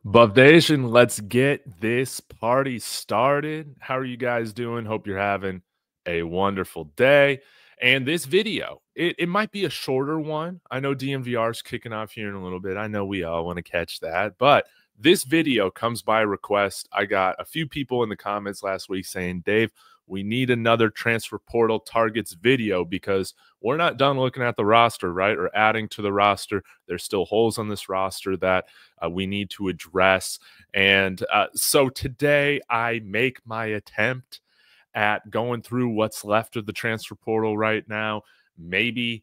Buff Nation, let's get this party started. How are you guys doing? Hope you're having a wonderful day. And this video, it might be a shorter one. I know DMVR is kicking off here in a little bit. I know we all want to catch that. But this video comes by request. I got a few people in the comments last week saying, Dave, we need another transfer portal targets video because we're not done looking at the roster, right? Or adding to the roster. There's still holes on this roster that we need to address. And so today I make my attempt at going through what's left of the transfer portal right now. Maybe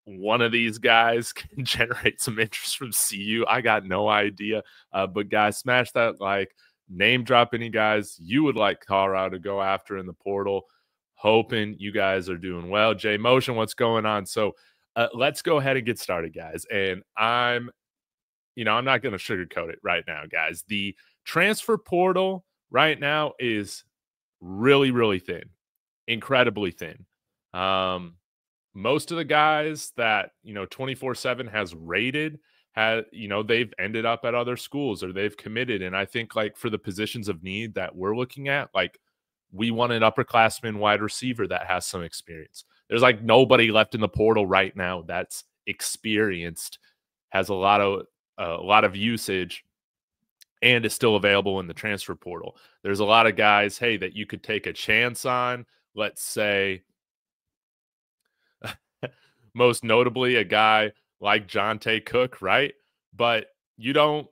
one of these guys can generate some interest from CU. I got no idea. But guys, smash that like, name drop any guys you would like Colorado to go after in the portal. Hoping you guys are doing well. J Motion, what's going on? So let's go ahead and get started, guys. And I'm not going to sugarcoat it right now, guys. The transfer portal right now is really, really thin, incredibly thin. Most of the guys that 24/7 has rated they've ended up at other schools or they've committed. And I think like for the positions of need that we're looking at, like we want an upperclassman wide receiver that has some experience. There's like nobody left in the portal right now that's experienced, has a lot of usage, and is still available in the transfer portal. There's a lot of guys, hey, that you could take a chance on. Let's say, most notably, a guy like Jonte Cook, right? But I don't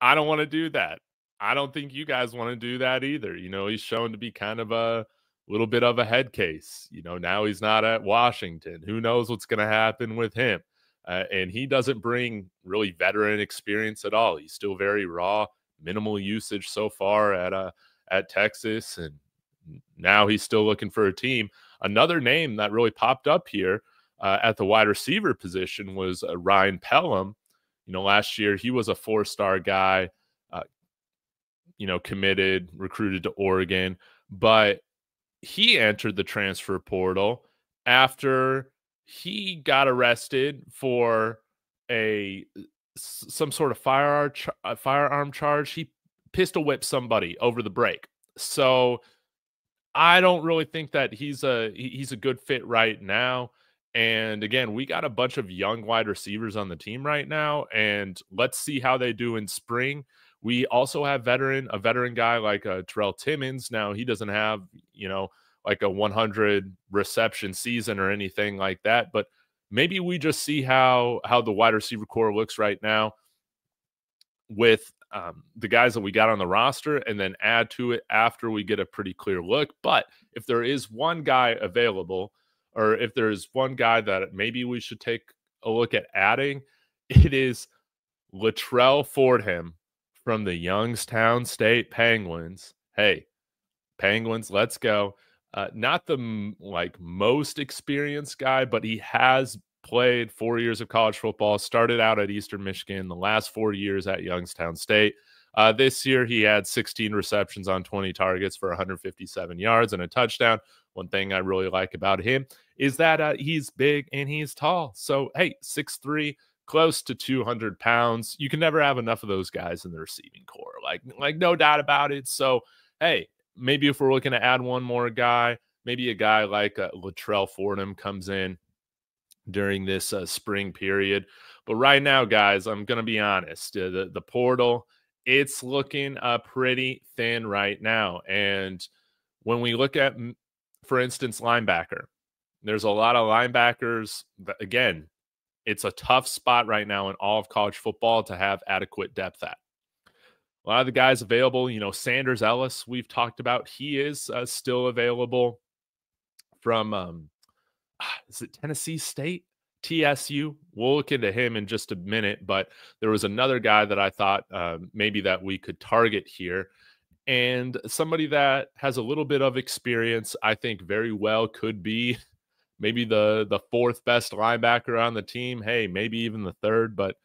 want to do that. I don't think you guys want to do that either. He's shown to be kind of a little bit of a head case. Now he's not at Washington. Who knows what's going to happen with him? And he doesn't bring really veteran experience at all. He's still very raw, minimal usage so far at Texas, and now he's still looking for a team. Another name that really popped up here at the wide receiver position was Ryan Pelham. Last year he was a 4-star guy, committed, recruited to Oregon, but he entered the transfer portal after he got arrested for some sort of firearm charge. He pistol whipped somebody over the break. So I don't really think that he's a good fit right now. And again, we got a bunch of young wide receivers on the team right now, and let's see how they do in spring. We also have a veteran guy like Terrell Timmons. Now he doesn't have, like a 100 reception season or anything like that, but maybe we just see how the wide receiver core looks right now with the guys that we got on the roster, and then add to it after we get a pretty clear look. But if there is one guy available, or if there's one guy that maybe we should take a look at adding, it is Latrell Fordham from the Youngstown State Penguins. Hey, Penguins, let's go. Not the most experienced guy, but he has played 4 years of college football, started out at Eastern Michigan, the last 4 years at Youngstown State. This year, he had 16 receptions on 20 targets for 157 yards and a touchdown. One thing I really like about him is that he's big and he's tall. So, hey, 6'3", close to 200 pounds. You can never have enough of those guys in the receiving core, like no doubt about it. So, hey, maybe if we're looking to add one more guy, maybe a guy like Latrell Fordham comes in during this spring period. But right now, guys, I'm going to be honest. The portal, it's looking pretty thin right now. And when we look at, for instance, linebacker, there's a lot of linebackers that, again, it's a tough spot right now in all of college football to have adequate depth at. A lot of the guys available, Sanders Ellis, we've talked about. He is still available from, is it Tennessee State? TSU. We'll look into him in just a minute, but there was another guy that I thought maybe that we could target here. And somebody that has a little bit of experience, I think very well could be maybe the fourth best linebacker on the team. Hey, maybe even the third, but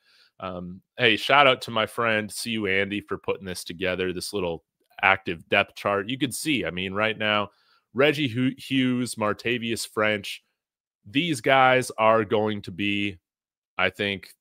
hey, shout out to my friend CU Andy for putting this together, this little active depth chart. You could see, I mean, right now, Reggie Hughes, Martavius French, these guys are going to be, I think,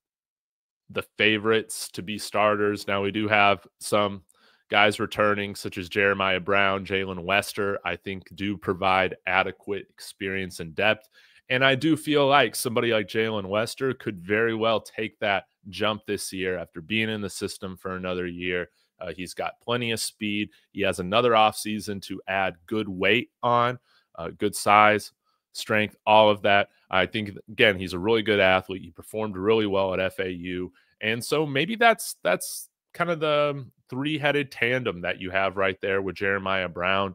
the favorites to be starters. Now we do have some guys returning, such as Jeremiah Brown, Jalen Wester, I think do provide adequate experience and depth. And I do feel like somebody like Jalen Wester could very well take that jump this year after being in the system for another year. He's got plenty of speed. He has another offseason to add good weight on, good size, strength, all of that. I think, again, he's a really good athlete. He performed really well at FAU. And so maybe that's kind of the three-headed tandem that you have right there with Jeremiah Brown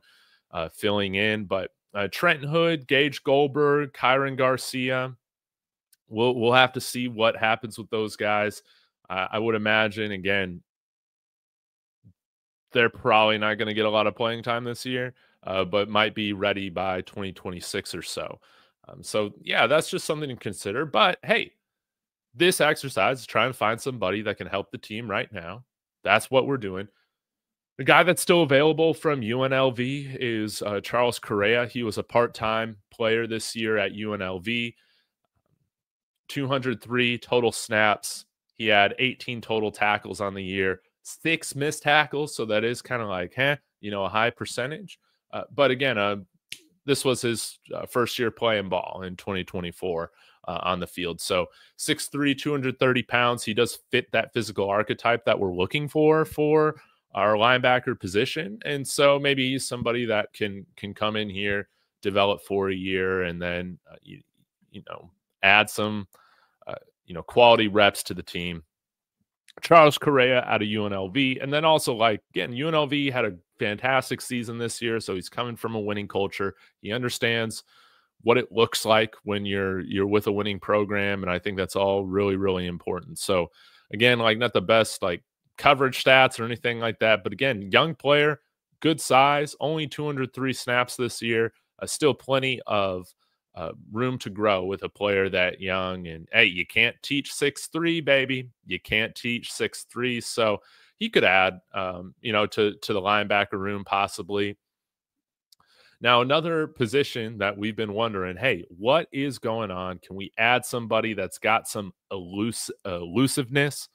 filling in. But Trenton Hood, Gage Goldberg, Kyron Garcia, we'll have to see what happens with those guys. I would imagine, again, they're probably not going to get a lot of playing time this year, but might be ready by 2026 or so. So, yeah, that's just something to consider. But, hey, this exercise is trying to find somebody that can help the team right now. That's what we're doing. The guy that's still available from UNLV is Charles Correa. He was a part-time player this year at UNLV. 203 total snaps. He had 18 total tackles on the year, 6 missed tackles. So that is kind of like, a high percentage. But again, this was his first year playing ball in 2024 on the field. So 6'3", 230 pounds. He does fit that physical archetype that we're looking for our linebacker position. And so maybe he's somebody that can come in here, develop for a year, and then, add some, quality reps to the team. Charles Correa out of UNLV. And then also, again, UNLV had a fantastic season this year, so he's coming from a winning culture. He understands what it looks like when you're with a winning program, and I think that's all really, really important. So, again, not the best, coverage stats or anything like that, but again, young player, good size, only 203 snaps this year, still plenty of room to grow with a player that young. And hey, you can't teach 6'3", baby. You can't teach 6'3". So he could add, to the linebacker room possibly. Now, another position that we've been wondering, hey, what is going on? Can we add somebody that's got some elusiveness,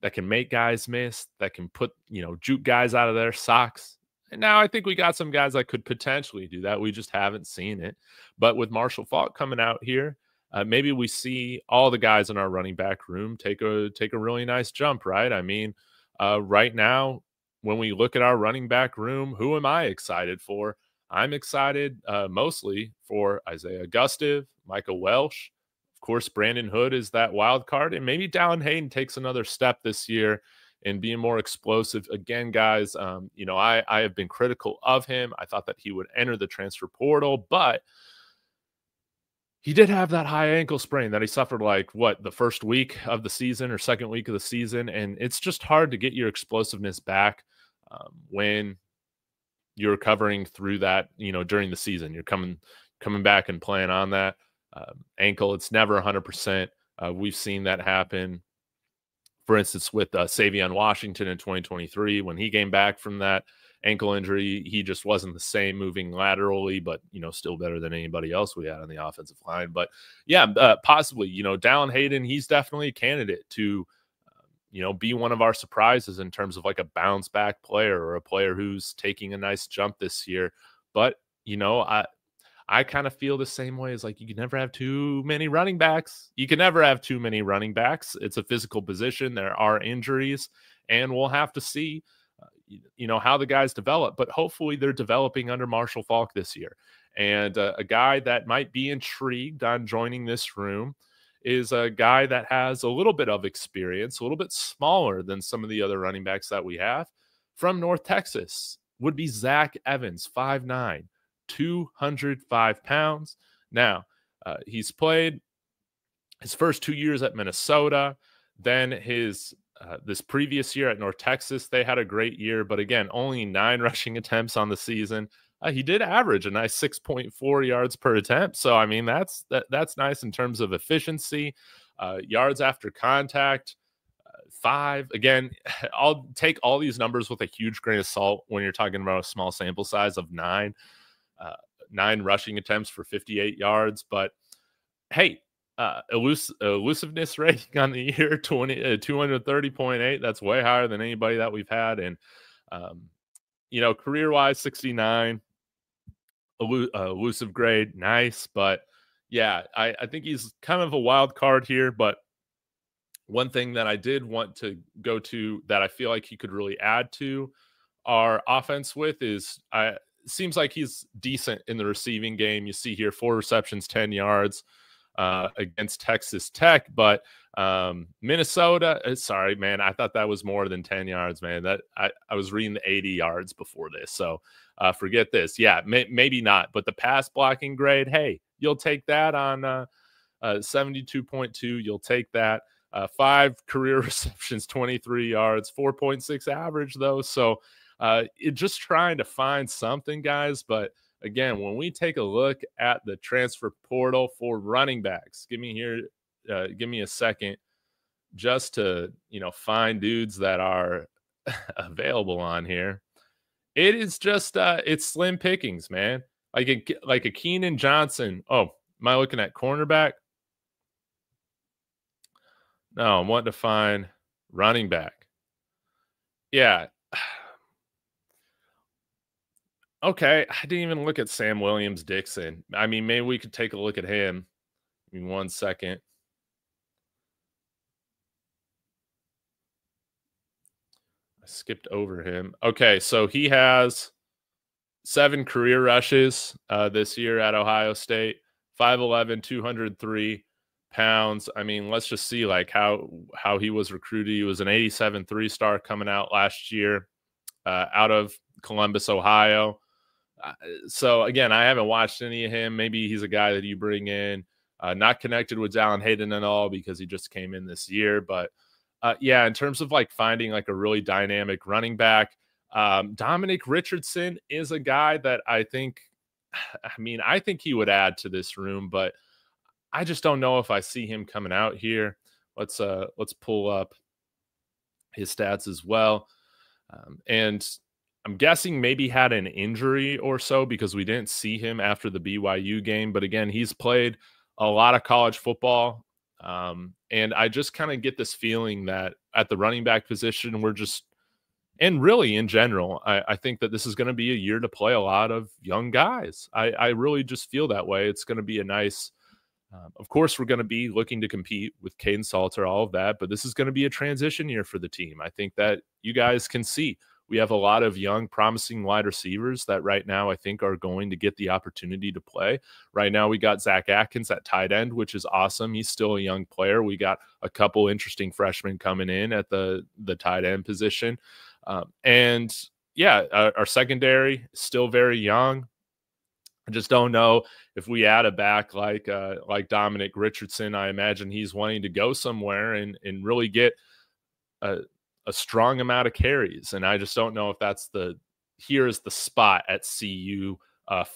that can make guys miss, that can put, juke guys out of their socks? And now I think we got some guys that could potentially do that. We just haven't seen it. But with Marshall Faulk coming out here, maybe we see all the guys in our running back room take a really nice jump, right? I mean, right now, when we look at our running back room, who am I excited for? I'm excited mostly for Isaiah Gustive, Michael Welsh. Of course, Brandon Hood is that wild card, and maybe Dallin Hayden takes another step this year and being more explosive. Again, guys, I have been critical of him. I thought that he would enter the transfer portal, but he did have that high ankle sprain that he suffered the first week of the season or second week of the season. And it's just hard to get your explosiveness back when you're recovering through that, during the season. You're coming back and playing on that ankle. It's never 100%. We've seen that happen, for instance, with Savion Washington in 2023. When he came back from that ankle injury, he just wasn't the same moving laterally, but, still better than anybody else we had on the offensive line. But, yeah, possibly, Dallin Hayden, he's definitely a candidate to, be one of our surprises in terms of a bounce back player or a player who's taking a nice jump this year. But, I kind of feel the same way as you can never have too many running backs. You can never have too many running backs. It's a physical position. There are injuries, and we'll have to see, how the guys develop. But hopefully they're developing under Marshall Faulk this year. And a guy that might be intrigued on joining this room is a guy that has a little bit of experience, a little bit smaller than some of the other running backs that we have, from North Texas. Would be Zach Evans, 5'9", 205 pounds. Now, he's played his first 2 years at Minnesota. Then his this previous year at North Texas, they had a great year, but again, only 9 rushing attempts on the season. He did average a nice 6.4 yards per attempt. So, I mean, that's nice in terms of efficiency. Yards after contact, 5. Again, I'll take all these numbers with a huge grain of salt when you're talking about a small sample size of 9 rushing attempts for 58 yards. But hey, elusiveness rating on the year, 230.8. That's way higher than anybody that we've had. And, um, career wise, 69. Elusive grade, nice. But yeah, I think he's kind of a wild card here. But one thing that I did want to go to that I feel like he could really add to our offense with is seems like he's decent in the receiving game. You see here 4 receptions, 10 yards against Texas Tech, but Minnesota. Sorry, man, I thought that was more than 10 yards, man. That I was reading the 80 yards before this, so forget this. Yeah, maybe not, but the pass blocking grade, hey, you'll take that on 72.2. You'll take that. 5 career receptions, 23 yards, 4.6 average though. So just trying to find something, guys. But again, when we take a look at the transfer portal for running backs, give me a second just to find dudes that are available on here. It is just it's slim pickings, man. Like a Keenan Johnson. Oh, am I looking at cornerback? No, I'm wanting to find running back. Yeah. Okay, I didn't even look at Sam Williams-Dixon. I mean, maybe we could take a look at him. Give me 1 second. I skipped over him. Okay, so he has 7 career rushes this year at Ohio State. 5'11", 203 pounds. I mean, let's just see like how he was recruited. He was an 87 3-star coming out last year out of Columbus, Ohio. So again, I haven't watched any of him. Maybe he's a guy that you bring in. Not connected with Dallin Hayden at all because he just came in this year. But yeah, in terms of like finding like a really dynamic running back, Dominic Richardson is a guy that I think he would add to this room, but I just don't know if I see him coming out here. Let's pull up his stats as well. And I'm guessing maybe had an injury or so because we didn't see him after the BYU game. But again, he's played a lot of college football. And I just kind of get this feeling that at the running back position, and really in general, I think that this is going to be a year to play a lot of young guys. I really just feel that way. It's going to be a nice, of course, we're going to be looking to compete with Caden Salter, all of that, but this is going to be a transition year for the team. I think that you guys can see we have a lot of young, promising wide receivers that right now I think are going to get the opportunity to play. Right now, we got Zach Atkins at tight end, which is awesome. He's still a young player. We got a couple interesting freshmen coming in at the tight end position. And yeah, our secondary is still very young. I just don't know if we add a back like Dominic Richardson. I imagine he's wanting to go somewhere and really get a strong amount of carries. And I just don't know if that's here's the spot at CU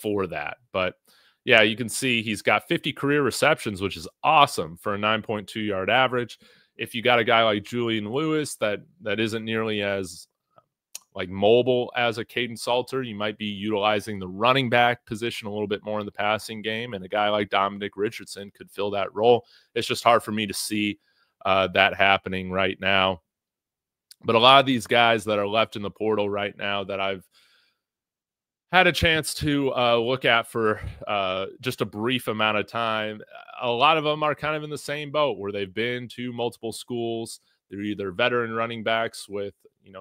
for that. But yeah, you can see he's got 50 career receptions, which is awesome for a 9.2 yard average. If you got a guy like Julian Lewis that isn't nearly as like mobile as a Caden Salter, you might be utilizing the running back position a little bit more in the passing game. And a guy like Dominic Richardson could fill that role. It's just hard for me to see that happening right now. But a lot of these guys that are left in the portal right now that I've had a chance to look at for just a brief amount of time, a lot of them are kind of in the same boat where they've been to multiple schools. They're either veteran running backs with,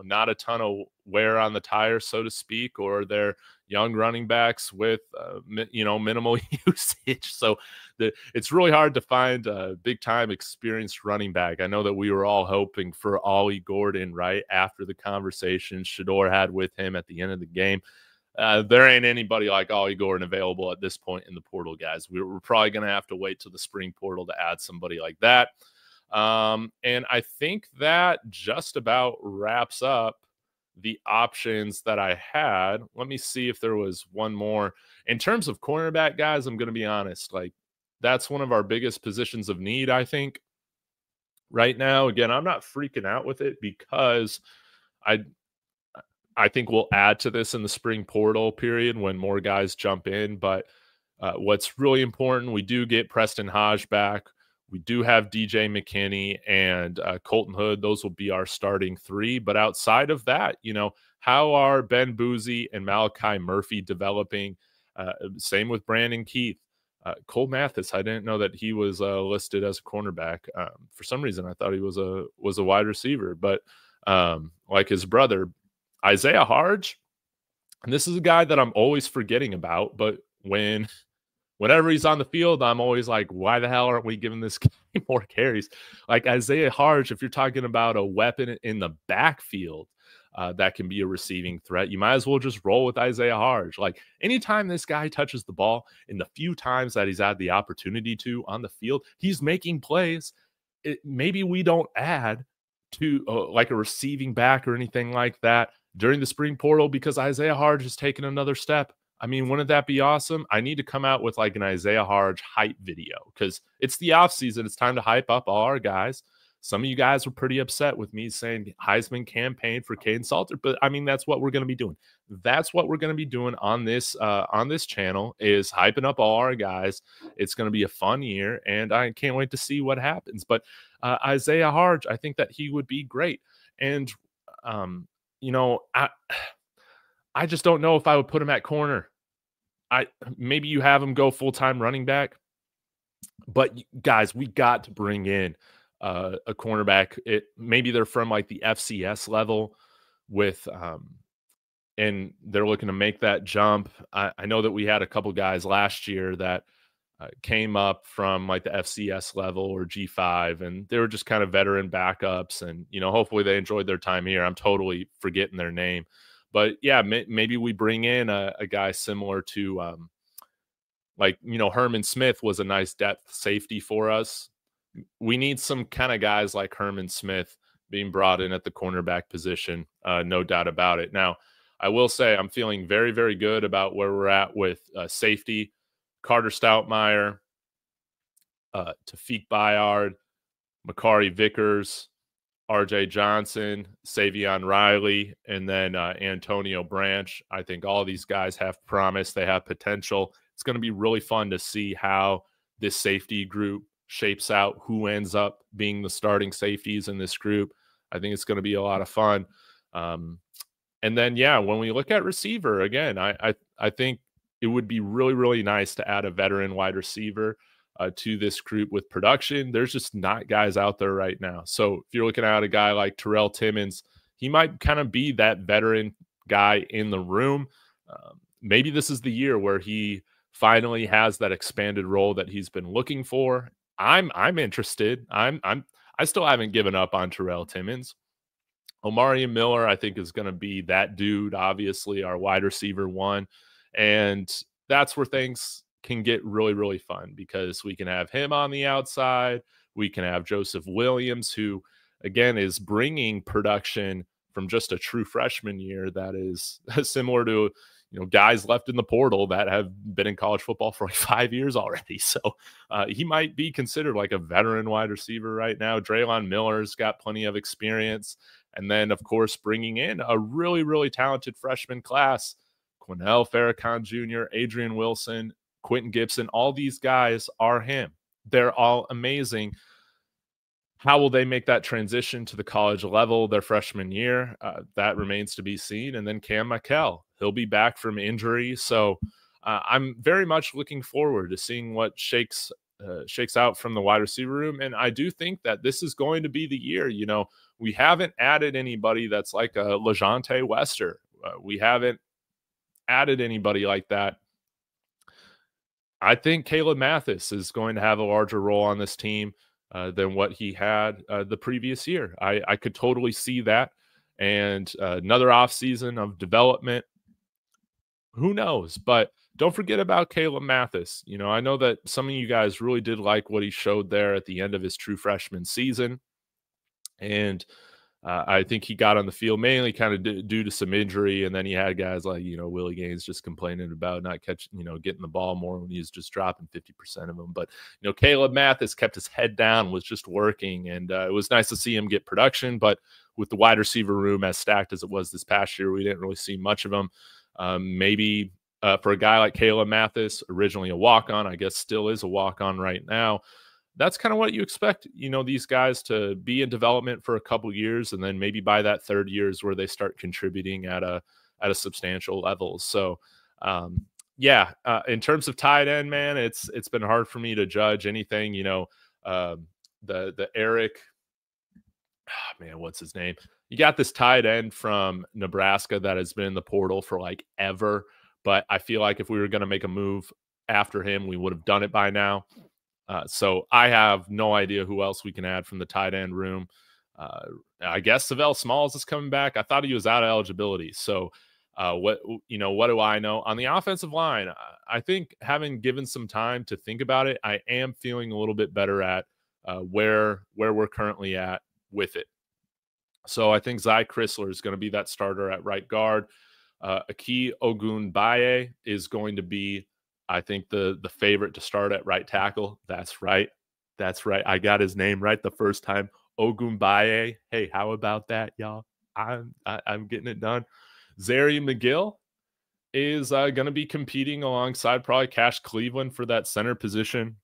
not a ton of wear on the tire, so to speak, or they're young running backs with, minimal usage. So it's really hard to find a big-time experienced running back. I know that we were all hoping for Ollie Gordon, right, after the conversation Shedeur had with him at the end of the game. There ain't anybody like Ollie Gordon available at this point in the portal, guys. We're probably going to have to wait till the spring portal to add somebody like that. And I think that just about wraps up the options that I had. Let me see if there was one more. In terms of cornerback, guys, I'm going to be honest. Like, that's one of our biggest positions of need, I think, right now. Again, I'm not freaking out with it because I think we'll add to this in the spring portal period when more guys jump in. But what's really important, we do get Preston Hodge back. We do have DJ McKinney and Colton Hood. Those will be our starting three. But outside of that, how are Ben Boozy and Malachi Murphy developing? Same with Brandon Keith. Cole Mathis, I didn't know that he was listed as a cornerback. For some reason, I thought he was a wide receiver. But like his brother, Isaiah Harge, and this is a guy that I'm always forgetting about. But whenever he's on the field, I'm always like, why the hell aren't we giving this guy more carries? Like Isaiah Harge, if you're talking about a weapon in the backfield that can be a receiving threat, you might as well just roll with Isaiah Harge. Like anytime this guy touches the ball, in the few times that he's had the opportunity to on the field, he's making plays. Maybe we don't add to like a receiving back or anything like that during the spring portal because Isaiah Harge has taken another step. I mean, wouldn't that be awesome? I need to come out with like an Isaiah Harge hype video because it's the offseason. It's time to hype up all our guys. Some of you guys were pretty upset with me saying Heisman campaign for Caden Salter, but I mean, that's what we're going to be doing. That's what we're going to be doing on this channel is hyping up all our guys. It's going to be a fun year, and I can't wait to see what happens. But Isaiah Harge, I think that he would be great. And, I just don't know if I would put him at corner. Maybe you have him go full-time running back. But guys, we got to bring in a cornerback. Maybe they're from like the FCS level with and they're looking to make that jump. I know that we had a couple guys last year that came up from like the FCS level or G5, and they were just kind of veteran backups. And, hopefully they enjoyed their time here. I'm totally forgetting their name. But yeah, maybe we bring in a guy similar to Herman Smith was a nice depth safety for us. We need some kind of guys like Herman Smith being brought in at the cornerback position, no doubt about it. Now, I will say I'm feeling very, very good about where we're at with safety. Carter Stoutmeyer, Tafik Bayard, Makari Vickers, RJ Johnson, Savion Riley, and then Antonio Branch. I think all of these guys have promise. They have potential. It's going to be really fun to see how this safety group shapes out, who ends up being the starting safeties in this group. I think it's going to be a lot of fun. And then, yeah, when we look at receiver, again, I think it would be really, really nice to add a veteran wide receiver to this group with production. There's just not guys out there right now. So if you're looking at a guy like Terrell Timmons, he might kind of be that veteran guy in the room. Maybe this is the year where he finally has that expanded role that he's been looking for. I'm interested. I still haven't given up on Terrell Timmons. Omari Miller, I think, is going to be that dude, obviously, our wide receiver one. And that's where things can get really, really fun because we can have him on the outside. We can have Joseph Williams, who, again, is bringing production from just a true freshman year that is similar to, guys left in the portal that have been in college football for like 5 years already. So he might be considered like a veteran wide receiver right now. Draylon Miller's got plenty of experience. And then, of course, bringing in a really, really talented freshman class, Quinnell Farrakhan Jr., Adrian Wilson, Quentin Gibson, all these guys are him. They're all amazing. How will they make that transition to the college level their freshman year? That remains to be seen. And then Cam McKell, he'll be back from injury. So I'm very much looking forward to seeing what shakes out from the wide receiver room. And I do think that this is going to be the year. We haven't added anybody that's like a LeJontay Wester. We haven't added anybody like that. I think Caleb Mathis is going to have a larger role on this team than what he had the previous year. I could totally see that. And another offseason of development. Who knows? But don't forget about Caleb Mathis. I know that some of you guys really did like what he showed there at the end of his true freshman season. And I think he got on the field mainly kind of due to some injury. And then he had guys like, Willie Gaines just complaining about not catching, getting the ball more when he's just dropping 50% of them. But, Caleb Mathis kept his head down, was just working. And it was nice to see him get production. But with the wide receiver room as stacked as it was this past year, we didn't really see much of him. Maybe for a guy like Caleb Mathis, originally a walk-on, I guess still is a walk-on right now. that's kind of what you expect, these guys to be in development for a couple years, and then maybe by that third year is where they start contributing at a substantial level. So, yeah, in terms of tight end, man, it's been hard for me to judge anything. The Eric, man, what's his name? You got this tight end from Nebraska that has been in the portal for like ever, but I feel like if we were going to make a move after him, we would have done it by now. So I have no idea who else we can add from the tight end room. I guess Savell Smalls is coming back. I thought he was out of eligibility. So what do I know on the offensive line? I think having given some time to think about it, I am feeling a little bit better at where we're currently at with it. So I think Zy Chrysler is going to be that starter at right guard. Aki Ogunbaye is going to be, I think, the favorite to start at right tackle. That's right. I got his name right the first time. Ogunbaye. Hey, how about that, y'all? I'm getting it done. Zary McGill is going to be competing alongside probably Cash Cleveland for that center position.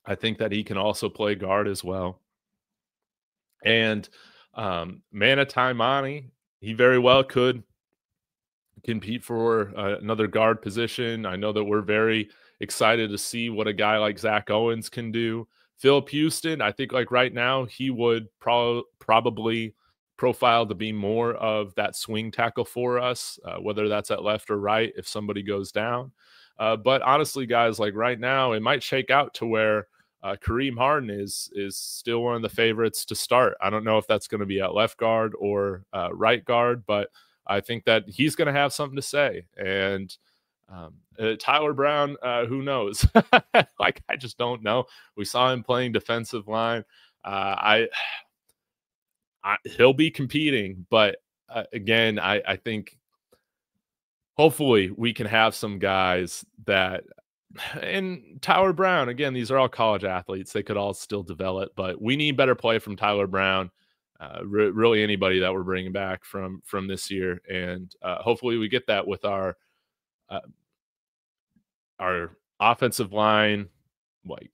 I think that he can also play guard as well. And Mana Taimani, he very well could compete for another guard position. I know that we're very excited to see what a guy like Zach Owens can do. Philip Houston, I think like right now, he would probably profile to be more of that swing tackle for us, whether that's at left or right if somebody goes down. But honestly, guys, like right now, it might shake out to where Kareem Harden is still one of the favorites to start. I don't know if that's going to be at left guard or right guard, but I think that he's going to have something to say. And Tyler Brown, who knows? Like, I just don't know. We saw him playing defensive line. He'll be competing, but again, I think hopefully we can have some guys that, and Tyler Brown, again, these are all college athletes. They could all still develop, but we need better play from Tyler Brown. Really anybody that we're bringing back from this year. And hopefully we get that with our offensive line, like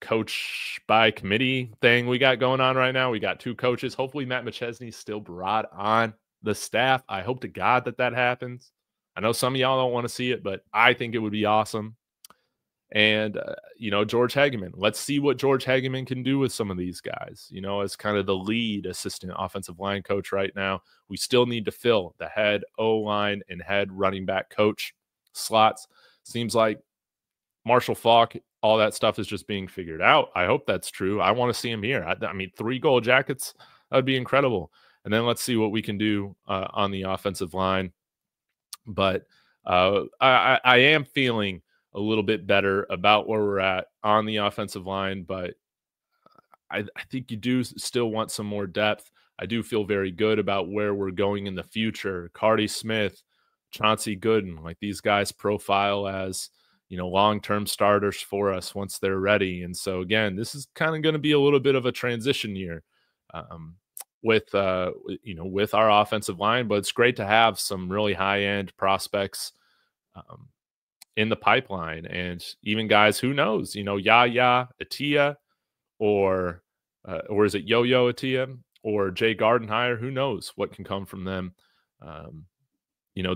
coach by committee thing we got going on right now. We got 2 coaches. Hopefully Matt McChesney's still brought on the staff. I hope to God that happens. I know some of y'all don't want to see it, but I think it would be awesome. And, George Hageman. Let's see what George Hageman can do with some of these guys, as kind of the lead assistant offensive line coach right now. We still need to fill the head O-line and head running back coach slots. Seems like Marshall Faulk, all that stuff is just being figured out. I hope that's true. I want to see him here. I mean, 3 gold jackets, that would be incredible. And then let's see what we can do on the offensive line. But I am feeling a little bit better about where we're at on the offensive line, but I think you do still want some more depth. I do feel very good about where we're going in the future. Cardi Smith, Chauncey Gooden, like these guys profile as, long-term starters for us once they're ready. And so again, this is kind of going to be a little bit of a transition year with our offensive line, but it's great to have some really high-end prospects in the pipeline, and even guys, who knows, Yaya Atia or is it Yo-Yo Atia or Jay Gardenhire? Who knows what can come from them?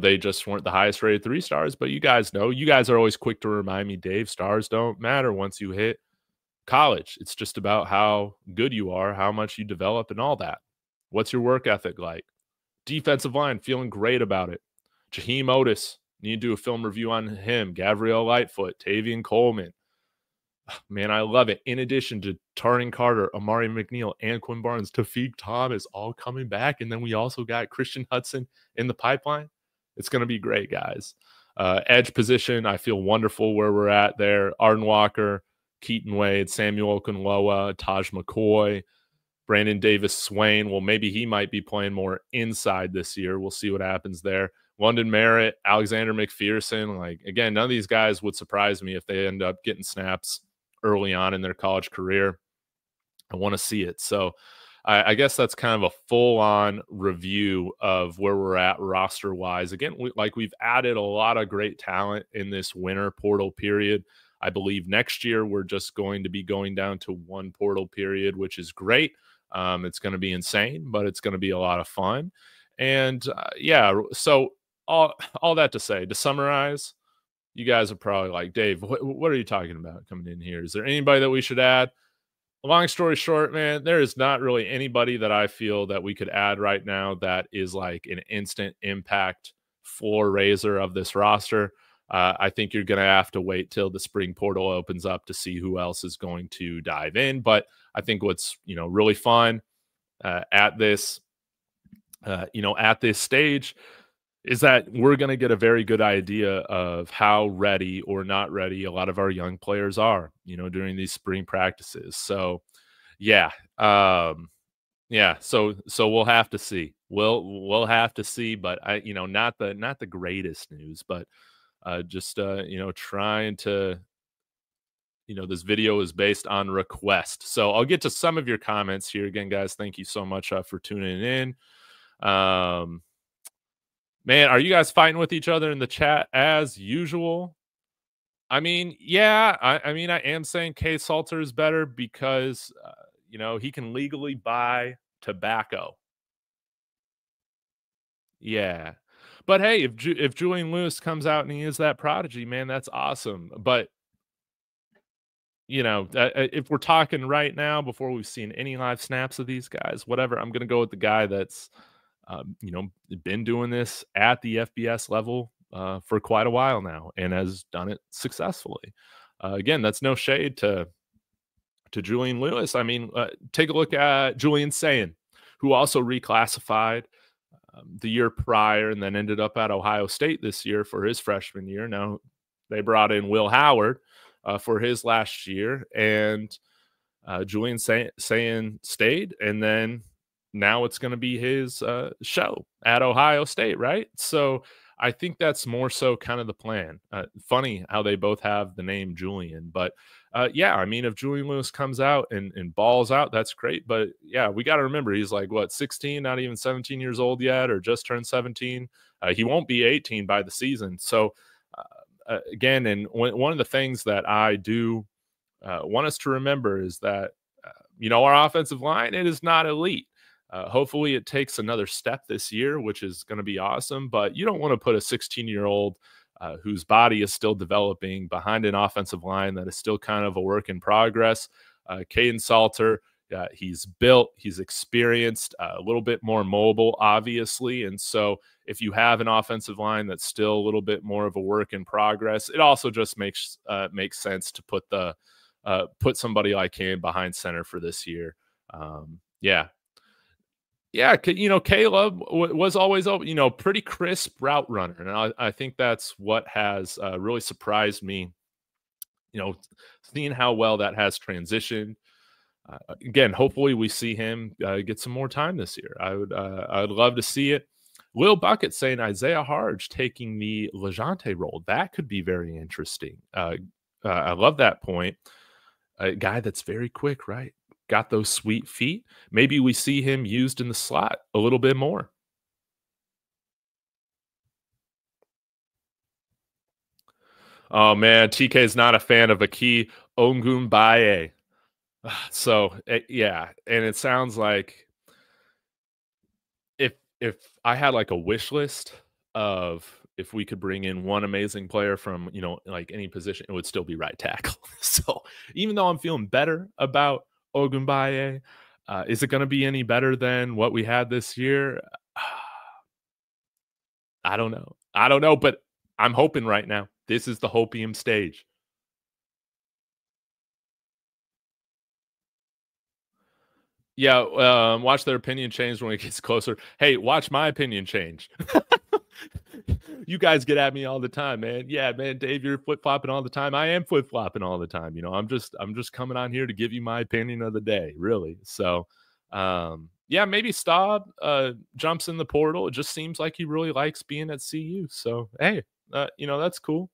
They just weren't the highest rated 3 stars, but you guys are always quick to remind me, Dave, stars don't matter once you hit college. It's just about how good you are, how much you develop, and all that. What's your work ethic like? Defensive line, feeling great about it. Jaheim Otis, need to do a film review on him. Gabrielle Lightfoot, Tavian Coleman. Man, I love it. In addition to Tarin Carter, Amari McNeil, and Quinn Barnes, Tafik Thomas all coming back. And then we also got Christian Hudson in the pipeline. It's going to be great, guys. Edge position, I feel wonderful where we're at there. Arden Walker, Keaton Wade, Samuel Okunloa, Taj McCoy, Brandon Davis Swain. Well, maybe he might be playing more inside this year. We'll see what happens there. London Merritt, Alexander McPherson. Like, again, none of these guys would surprise me if they end up getting snaps early on in their college career. I want to see it. So I guess that's kind of a full-on review of where we're at roster-wise. Again, we've added a lot of great talent in this winter portal period. I believe next year we're just going to be going down to one portal period, which is great. It's going to be insane, but it's going to be a lot of fun. And yeah, so all that to say, to summarize, you guys are probably like, Dave, what are you talking about coming in here? Is there anybody that we should add? Long story short, man, there is not really anybody that I feel that we could add right now that is like an instant impact floor raiser of this roster. I think you're going to have to wait till the spring portal opens up to see who else is going to dive in. But I think what's really fun at this at this stage is that we're going to get a very good idea of how ready or not ready a lot of our young players are, during these spring practices. So, yeah, So we'll have to see. We'll have to see. But not the greatest news, but just trying to. This video is based on request. So I'll get to some of your comments here again, guys. Thank you so much for tuning in. Man, are you guys fighting with each other in the chat as usual? I mean, yeah, I mean, I am saying Kay Salter is better because, he can legally buy tobacco. Yeah. But hey, if Julian Lewis comes out and he is that prodigy, man, that's awesome. But, if we're talking right now, before we've seen any live snaps of these guys, whatever, I'm going to go with the guy that's, been doing this at the FBS level for quite a while now and has done it successfully. Again, that's no shade to Julian Lewis. I mean, take a look at Julian Sayin, who also reclassified the year prior and then ended up at Ohio State this year for his freshman year. Now, they brought in Will Howard for his last year, and Julian Sayin stayed, and then now it's going to be his show at Ohio State, right? So I think that's more so kind of the plan. Funny how they both have the name Julian, but yeah, I mean, if Julian Lewis comes out and balls out, that's great. But yeah, we got to remember he's like, 16, not even 17 years old yet, or just turned 17. He won't be 18 by the season. So again, and one of the things that I do want us to remember is that, our offensive line, it is not elite. Hopefully it takes another step this year, which is going to be awesome. But you don't want to put a 16-year-old whose body is still developing behind an offensive line that is still kind of a work in progress. Caden Salter, he's built, he's experienced, a little bit more mobile, obviously. And so if you have an offensive line that's still a little bit more of a work in progress, it also just makes sense to put somebody like him behind center for this year. Yeah, Caleb was always, pretty crisp route runner. And I think that's what has really surprised me, seeing how well that has transitioned. Again, hopefully we see him get some more time this year. I would love to see it. Will Bucket saying Isaiah Harge taking the Lejante role. That could be very interesting. I love that point. A guy that's very quick, right? Got those sweet feet. Maybe we see him used in the slot a little bit more. Oh, man, TK is not a fan of Aki Ogumbaye. So, yeah, and it sounds like if I had like a wish list of if we could bring in one amazing player from, like any position, it would still be right tackle. So even though I'm feeling better about Ogumbaye, is it going to be any better than what we had this year? I don't know, but I'm hoping right now. This is the hopium stage. Yeah, watch their opinion change when it gets closer. Hey, watch my opinion change. You guys get at me all the time, man. Yeah, man, Dave, you're flip-flopping all the time. I am flip-flopping all the time. I'm just coming on here to give you my opinion of the day, really. So, yeah, maybe Staub jumps in the portal. It just seems like he really likes being at CU. So, hey, that's cool.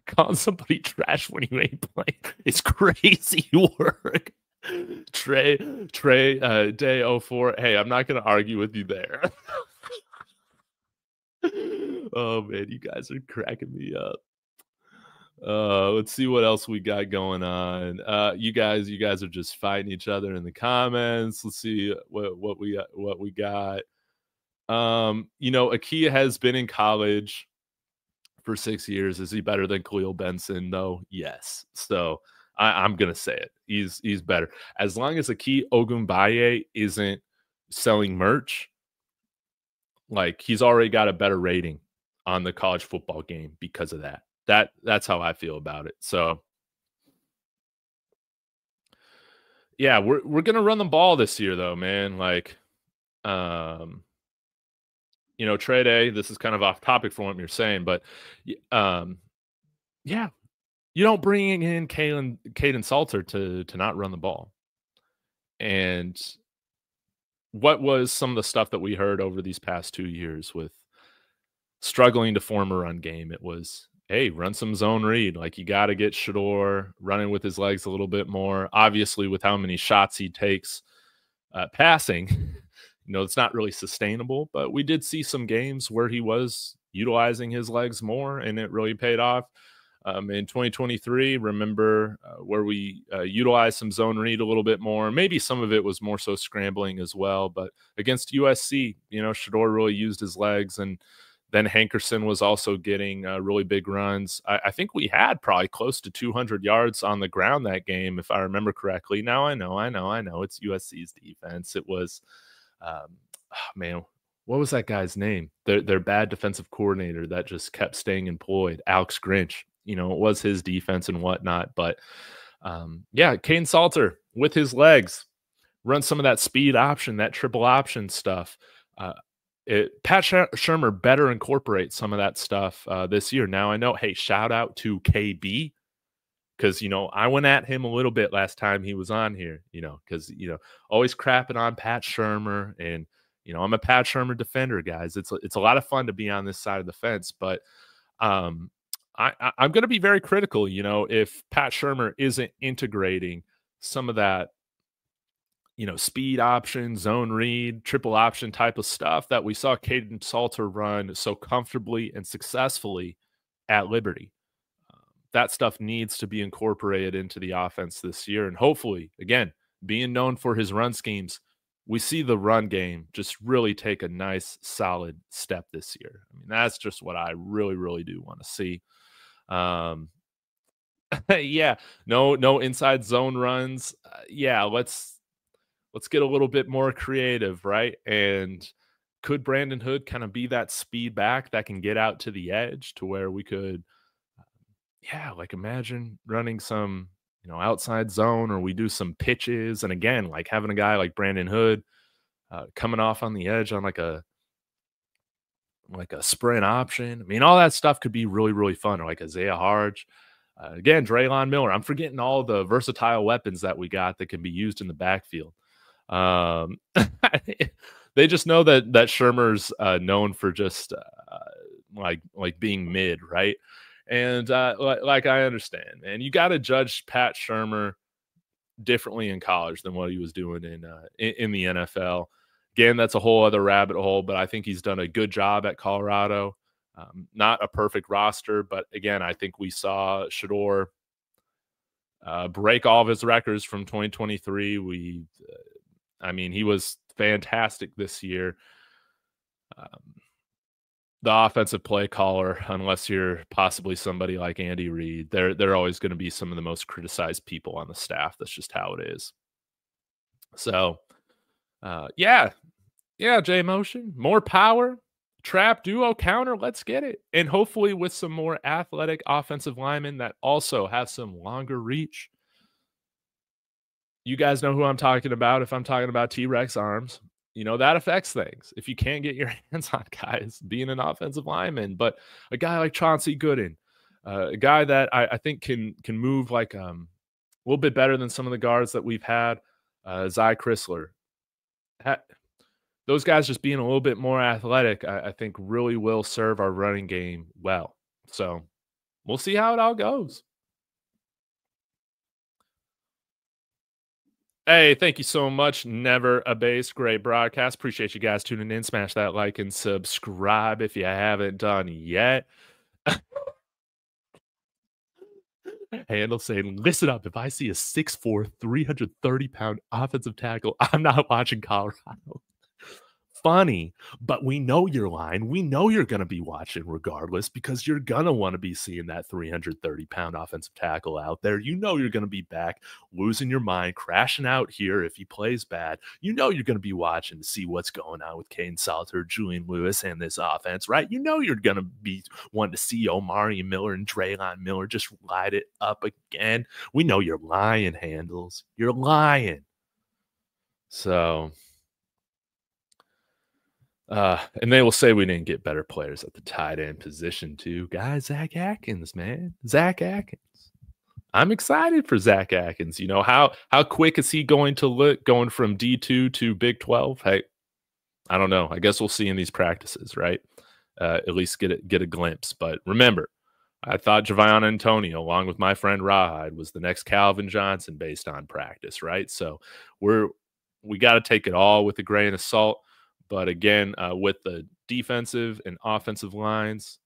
Calling somebody trash when you ain't playing. It's crazy work. Trey Day 04. Hey, I'm not going to argue with you there. Oh man, you guys are cracking me up. Let's see what else we got going on. You guys are just fighting each other in the comments. Let's see what we got. Akia has been in college for 6 years. Is he better than Khalil Benson, though? Yes. So I'm gonna say it. He's better. As long as Akia Ogunbaye isn't selling merch, like he's already got a better rating on the college football game because of that. That's how I feel about it. So yeah, we're gonna run the ball this year though, man. Like um trade A, this is kind of off topic from what you're saying, but yeah, you don't bring in Caden Salter to not run the ball. And what was some of the stuff that we heard over these past 2 years with struggling to form a run game? It was, hey, run some zone read. Like you got to get Shador running with his legs a little bit more. Obviously, with how many shots he takes passing, it's not really sustainable. But we did see some games where he was utilizing his legs more, and it really paid off. In 2023, remember where we utilized some zone read a little bit more. Maybe some of it was more so scrambling as well. But against USC, Shador really used his legs, and then Hankerson was also getting really big runs. I think we had probably close to 200 yards on the ground that game, if I remember correctly. Now I know it's USC's defense. It was, man, what was that guy's name? Their bad defensive coordinator that just kept staying employed, Alex Grinch. It was his defense and whatnot. But yeah, Kane Salter with his legs, run some of that speed option, that triple option stuff. Pat Shurmur better incorporate some of that stuff this year. Now I know, hey, shout out to KB, because I went at him a little bit last time he was on here, because always crapping on Pat Shurmur, and I'm a Pat Shurmur defender, guys. It's a lot of fun to be on this side of the fence, but I'm going to be very critical, if Pat Shurmur isn't integrating some of that, speed option, zone read, triple option type of stuff that we saw Caden Salter run so comfortably and successfully at Liberty. That stuff needs to be incorporated into the offense this year. And hopefully, again, being known for his run schemes, we see the run game just really take a nice, solid step this year. I mean, that's just what I really, really do want to see. Yeah, no inside zone runs. Yeah, let's get a little bit more creative, right? And could Brandon Hood kind of be that speed back that can get out to the edge to where we could, like imagine running some, outside zone, or we do some pitches. And again, like having a guy like Brandon Hood coming off on the edge on like a sprint option. I mean, all that stuff could be really, really fun. Or like Isaiah Harge. Again, Draylon Miller. I'm forgetting all the versatile weapons that we got that can be used in the backfield. They just know that Shurmur's known for just like being mid, right? And like I understand, and you got to judge Pat Shurmur differently in college than what he was doing in the NFL. Again, that's a whole other rabbit hole, but I think he's done a good job at Colorado. Not a perfect roster, but again, I think we saw Shador break all of his records from 2023. I mean, he was fantastic this year. The offensive play caller, unless you're possibly somebody like Andy Reid, they're always going to be some of the most criticized people on the staff. That's just how it is. So, yeah, J Motion, more power, trap, duo, counter. Let's get it, and hopefully with some more athletic offensive linemen that also have some longer reach. You guys know who I'm talking about. If I'm talking about T-Rex arms, that affects things. If you can't get your hands on guys being an offensive lineman, but a guy like Chauncey Gooden, a guy that I think can move like a little bit better than some of the guards that we've had, Zy Chrysler. Those guys just being a little bit more athletic, I think really will serve our running game well. So we'll see how it all goes. Hey, thank you so much. Never a base. Great broadcast. Appreciate you guys tuning in. Smash that like and subscribe if you haven't done yet. Handle saying, listen up. If I see a 6'4", 330-pound offensive tackle, I'm not watching Colorado. Funny, but we know you're lying. We know you're going to be watching regardless because you're going to want to be seeing that 330-pound offensive tackle out there. You know you're going to be back losing your mind, crashing out here if he plays bad. You know you're going to be watching to see what's going on with Kane Salter, Julian Lewis, and this offense, right? You know you're going to be wanting to see Omari Miller and Draylon Miller just light it up again. We know you're lying, Handles. You're lying. So... and they will say we didn't get better players at the tight end position too. Guys, Zach Atkins, man. Zach Atkins. I'm excited for Zach Atkins. You know, how quick is he going to look going from D2 to Big 12? Hey, I don't know. I guess we'll see in these practices, right? At least get a glimpse. But remember, I thought Javion Antonio, along with my friend Rawhide, was the next Calvin Johnson based on practice, right? So we got to take it all with a grain of salt. But again, with the defensive and offensive lines,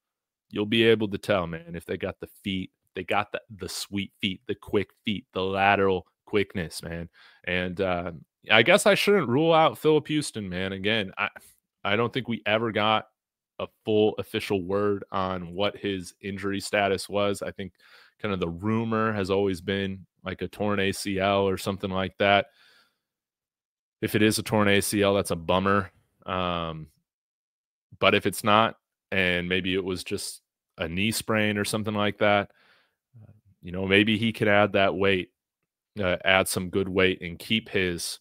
you'll be able to tell, man, if they got the feet, they got the sweet feet, the quick feet, the lateral quickness, man. And I guess I shouldn't rule out Philip Houston, man. Again, I don't think we ever got a full official word on what his injury status was. I think kind of the rumor has always been like a torn ACL or something like that. If it is a torn ACL, that's a bummer. But if it's not, and maybe it was just a knee sprain or something like that, you know, maybe he could add that weight, add some good weight and keep his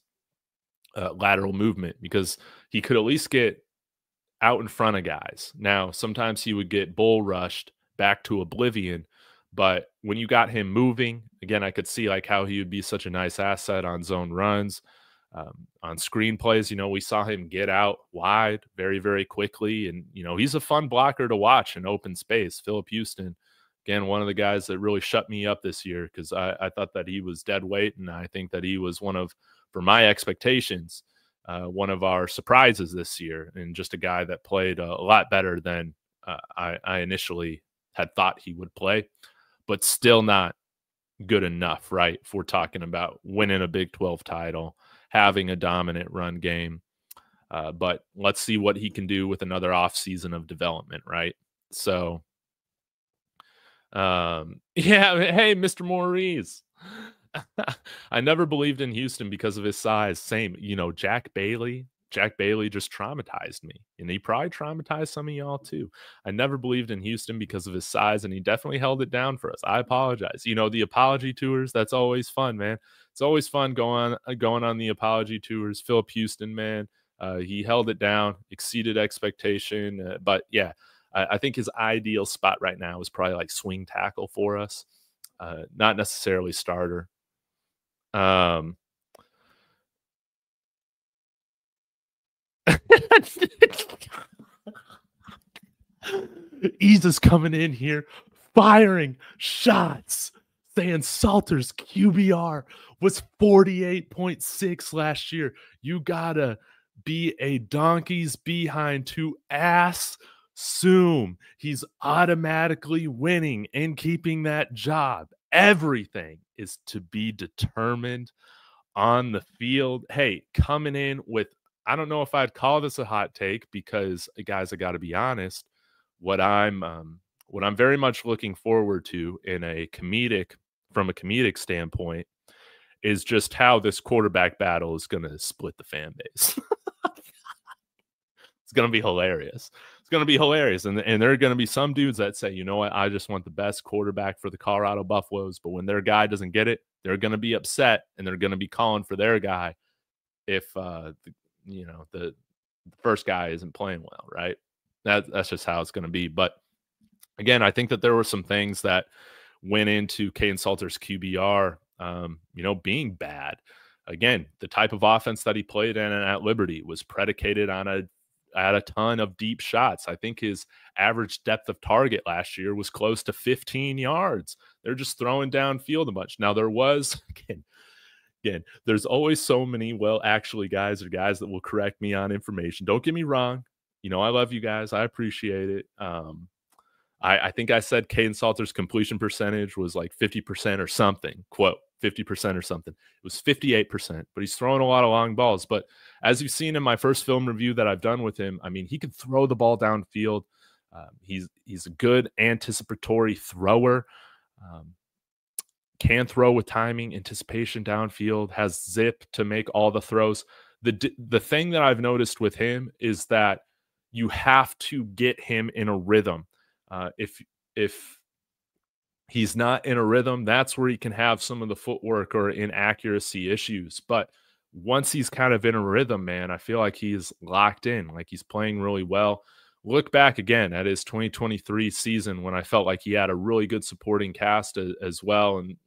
lateral movement, because he could at least get out in front of guys. Now, sometimes he would get bull rushed back to oblivion, but when you got him moving, again, I could see like how he would be such a nice asset on zone runs. On screenplays, you know, we saw him get out wide very, very quickly. And, you know, he's a fun blocker to watch in open space. Philip Houston, again, one of the guys that really shut me up this year because I thought that he was dead weight. And I think that he was one of, for my expectations, one of our surprises this year, and just a guy that played a lot better than I initially had thought he would play, but still not good enough, right? If we're talking about winning a Big 12 title, having a dominant run game. But let's see what he can do with another offseason of development, right? So, yeah, hey, Mr. Maurice. I never believed in Houston because of his size. Same, you know, Jack Bailey just traumatized me, and he probably traumatized some of y'all too. I never believed in Houston because of his size, and he definitely held it down for us. I apologize. You know, the apology tours, that's always fun, man. It's always fun going on the apology tours. Philip Houston, man, he held it down, exceeded expectation. But yeah, I think his ideal spot right now is probably like swing tackle for us, not necessarily starter. Isa's coming in here, firing shots, saying Salter's QBR was 48.6 last year. You gotta be a donkey's behind to assume he's automatically winning and keeping that job. Everything is to be determined on the field. Hey, coming in with, I don't know if I'd call this a hot take, because guys, I got to be honest, what I'm very much looking forward to from a comedic standpoint is just how this quarterback battle is going to split the fan base. It's going to be hilarious. It's going to be hilarious. And there are going to be some dudes that say, you know what, I just want the best quarterback for the Colorado Buffaloes. But when their guy doesn't get it, they're going to be upset, and they're going to be calling for their guy if, the first guy isn't playing well, right? That's just how it's going to be. But again, I think that there were some things that went into Kane Salter's QBR, being bad. Again, the type of offense that he played in at Liberty was predicated on a ton of deep shots. I think his average depth of target last year was close to 15 yards. They're just throwing downfield a bunch. Now there was, again, Again, there's always so many, well, actually guys or guys that will correct me on information. Don't get me wrong. I love you guys. I appreciate it. I think I said Caden Salter's completion percentage was like 50% or something, quote, 50% or something. It was 58%, but he's throwing a lot of long balls. But as you've seen in my first film review that I've done with him, I mean, he can throw the ball downfield. He's a good anticipatory thrower. Can throw with timing, anticipation downfield, has zip to make all the throws. The thing that I've noticed with him is that you have to get him in a rhythm. If he's not in a rhythm, that's where he can have some of the footwork or inaccuracy issues. But once he's kind of in a rhythm, man, I feel like he's locked in, like he's playing really well. Look back again at his 2023 season when I felt like he had a really good supporting cast as well. And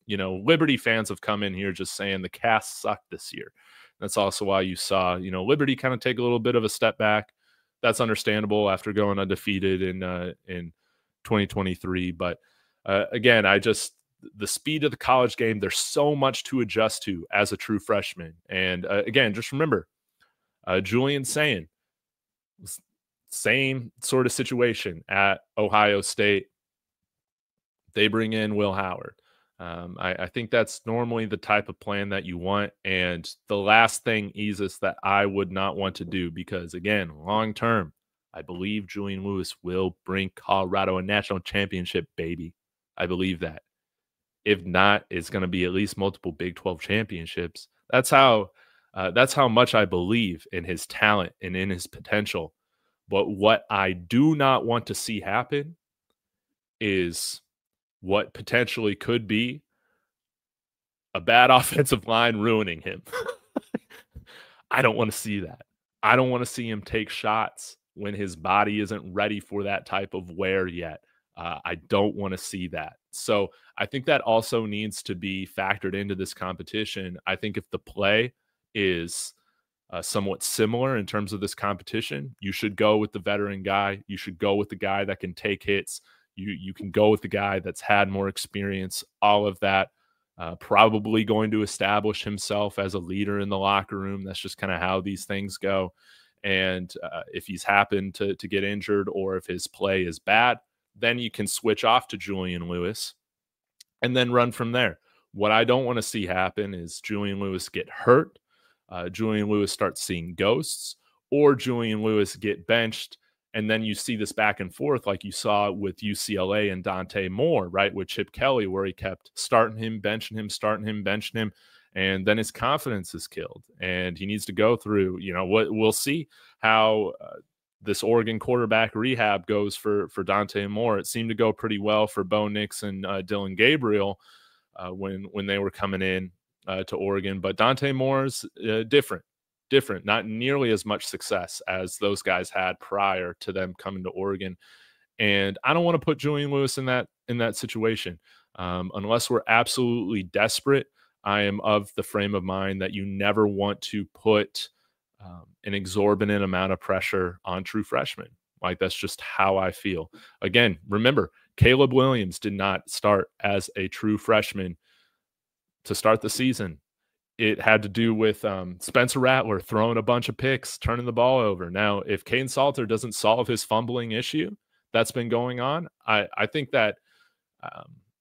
Liberty fans have come in here just saying the cast sucked this year. That's also why you saw, Liberty kind of take a little bit of a step back. That's understandable after going undefeated in 2023. But again, the speed of the college game, there's so much to adjust to as a true freshman. And again, just remember, Julian saying, same sort of situation at Ohio State. They bring in Will Howard. I think that's normally the type of plan that you want. And the last thing, Isis, that I would not want to do, because again, long term, I believe Julian Lewis will bring Colorado a national championship, baby. I believe that. If not, it's going to be at least multiple Big 12 championships. That's how much I believe in his talent and in his potential. But what I do not want to see happen is what potentially could be a bad offensive line ruining him. I don't want to see that. I don't want to see him take shots when his body isn't ready for that type of wear yet. I don't want to see that. So I think that also needs to be factored into this competition. I think if the play is somewhat similar in terms of this competition, you should go with the veteran guy. You should go with the guy that can take hits. You can go with the guy that's had more experience, all of that, probably going to establish himself as a leader in the locker room. That's just kind of how these things go. And if he's happened to get injured or if his play is bad, then you can switch off to Julian Lewis and then run from there. What I don't want to see happen is Julian Lewis get hurt, Julian Lewis starts seeing ghosts, or Julian Lewis get benched. And then you see this back and forth like you saw with UCLA and Dante Moore, right, with Chip Kelly, where he kept starting him, benching him, starting him, benching him, and then his confidence is killed. And he needs to go through, what we'll see how this Oregon quarterback rehab goes for Dante Moore. It seemed to go pretty well for Bo Nix and Dylan Gabriel when they were coming in to Oregon. But Dante Moore's different, not nearly as much success as those guys had prior to them coming to Oregon. And I don't want to put Julian Lewis in that situation. Unless we're absolutely desperate, I am of the frame of mind that you never want to put an exorbitant amount of pressure on true freshmen. Like, that's just how I feel. Again, remember, Caleb Williams did not start as a true freshman to start the season. It had to do with Spencer Rattler throwing a bunch of picks, turning the ball over. Now, if Caden Salter doesn't solve his fumbling issue that's been going on, I think that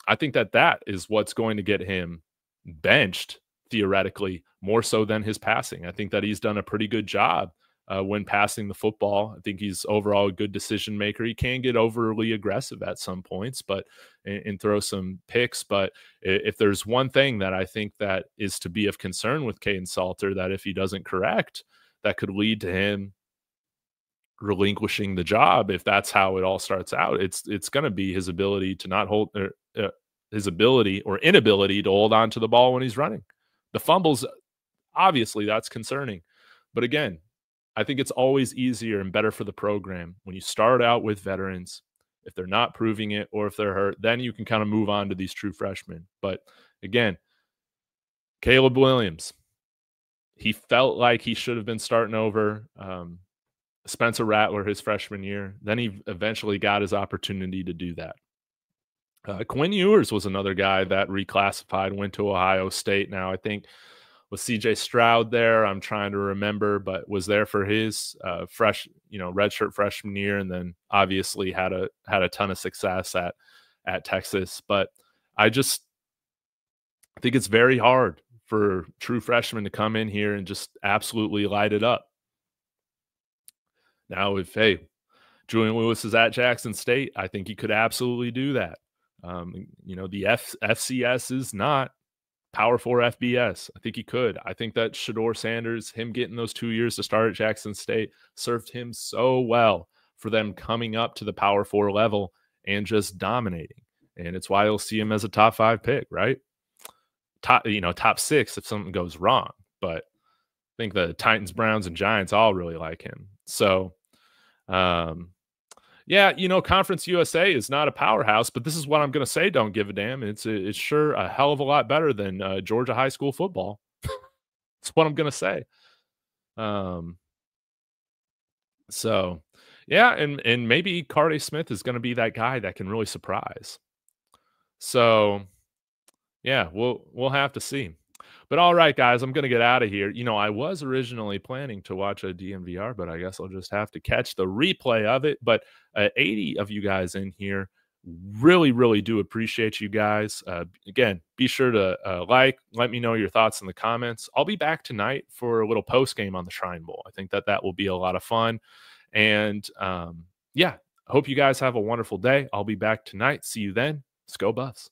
that is what's going to get him benched, theoretically, more so than his passing. I think that he's done a pretty good job when passing the football. I think he's overall a good decision maker. He can get overly aggressive at some points, but and throw some picks. But if there's one thing that I think that is to be of concern with Caden Salter, that if he doesn't correct, that could lead to him relinquishing the job. If that's how it all starts out, it's going to be his ability to not hold, his ability or inability to hold on to the ball when he's running. The fumbles, obviously, that's concerning. But again, I think it's always easier and better for the program when you start out with veterans. If they're not proving it or if they're hurt, then you can kind of move on to these true freshmen. But again, Caleb Williams, he felt like he should have been starting over Spencer Rattler his freshman year. Then he eventually got his opportunity to do that. Quinn Ewers was another guy that reclassified, went to Ohio State. Now I think with CJ Stroud there, I'm trying to remember, but was there for his redshirt freshman year, and then obviously had a ton of success at Texas. But I think it's very hard for true freshmen to come in here and just absolutely light it up. Now, if Julian Lewis is at Jackson State, I think he could absolutely do that. The FCS is not Power 4 FBS. I think he could. I think that Shedeur Sanders, him getting those 2 years to start at Jackson State, served him so well for them coming up to the Power 4 level and just dominating. And it's why you'll see him as a top 5 pick, right? Top 6 if something goes wrong. But I think the Titans, Browns, and Giants all really like him. So, Conference USA is not a powerhouse, but this is what I'm going to say. Don't give a damn. It's sure a hell of a lot better than Georgia high school football. That's what I'm going to say. So, yeah, and maybe Cardi Smith is going to be that guy that can really surprise. So, yeah, we'll have to see. But all right, guys, I'm going to get out of here. I was originally planning to watch a DMVR, but I guess I'll just have to catch the replay of it. But 80 of you guys in here, really, really do appreciate you guys. Again, be sure to let me know your thoughts in the comments. I'll be back tonight for a little post game on the Shrine Bowl. I think that will be a lot of fun. And I hope you guys have a wonderful day. I'll be back tonight. See you then. Let's go Buffs.